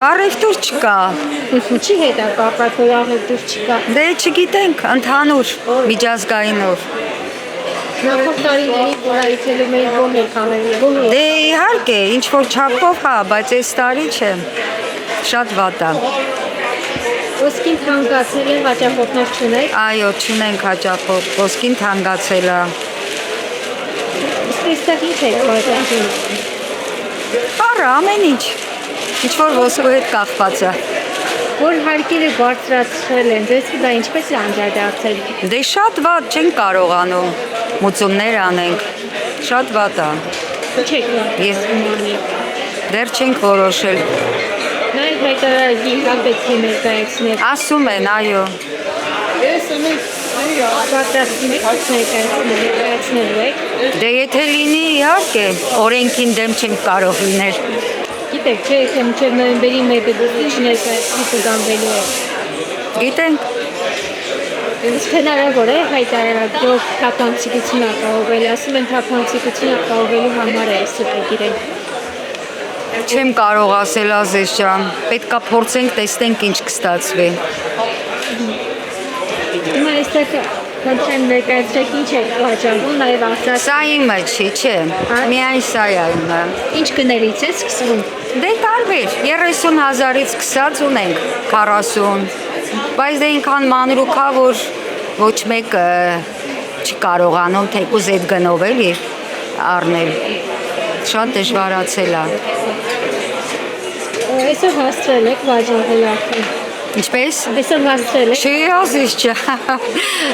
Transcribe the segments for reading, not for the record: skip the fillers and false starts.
Առևտուր չկա։ Ինչի հետ է կապված, որ առևտուր չկա։ Դե չգիտենք, ընդհանուր միջազգայինով։ Նախորդ տարիներին, որ այցելում էի, ո՞ր եք արել։ Դե իհարկե, ինչ որ չափով հա, բայց այս տարի չէ։ Շատ վատ է։ Ոսկին թանկացել է, հաճախորդներ չունեք։ Այո, չունենք հաճախորդ, ոսկին թանկացել է։ Այստեղ ինչ է վաճառում։ Բառը ամեն ինչ։ Ինչ որ ոսկու հետ կախված է։ Որ հարկերը բարձրացրել են, դες դա ինչպես է անդրադարձել։ Դե շատ վատ չենք կարողանում մուծումներ անենք։ Շատ վատ է։ Ինչ եք Ես դեռ չենք որոշել։ Նայեք հայտարարի պետք է ներկայացնել։ Ասում են, այո։ Պատրաստվում եք ներկայացնելու եք։ Դե եթե լինի, իհարկե, օրենքին դեմ չենք կարող լինել։ Գիտեք, չէ, եթե մինչև նոյեմբերի 1-ը դուրս չներկայացնի կգանվելու է։ Գիտենք, Իսկ հնարավոր է հայտարարելով թափանցիկություն ապահովել, ասում են թափանցիկություն ապահովելու համար է ստիպել իրեն։ չեմ կարող ասել Ազեզ ջան, պետքա փորձենք, տեսնենք ինչ կստացվի։ Հիմա այստեղ քանչեն ներկայացրեք ինչ է վաճառում, նաև արտաս։ Սա իմը չի, չէ, միայն սա է իմը։ Ինչ գներից է սկսվում։ Դե տարբեր, 30,000-ից սկսած ունենք 40, բայց դե ինքան մանրուք է, որ ոչ մեկը չի կարողանում թեկուզ այդ գնով էլի առնել, շատ դժվարացել է։ Այսօր հասցրել եք վաճառել արդեն։ Ինչպես։ Այսօր հասցրել եք։ Չի Ազիզ ջան,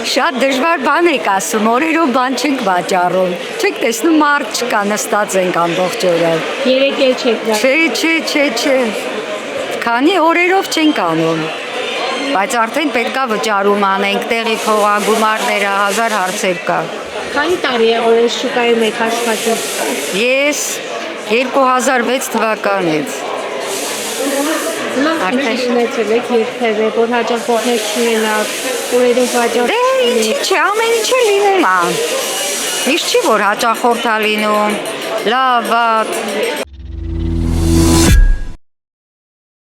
շատ դժվար բան եք ասում, օրերով բան չենք վաճառում, չեք տեսնում մարդ չկա, նստած ենք ամբողջ օրը։ Երեք էլ չեք դա։ Չէ, քանի օրերով չենք անում, բայց արդեն պետքա վճարում անենք, տեղի փողագումարները, 1000 հարցեր կա։ Քանի տարի է որ այս շուկայում եք աշխատում։ Ես 2006 թվականից։ Արդեն ունեցել եք երբևէ, որ հաճախորդներ չունենաք, օրերով վաճառ։ Դե ինչի՞ չէ, ամեն ինչ է լինում է։ Միշտ չի որ հաճախորդ է լինում, լավ, վատ։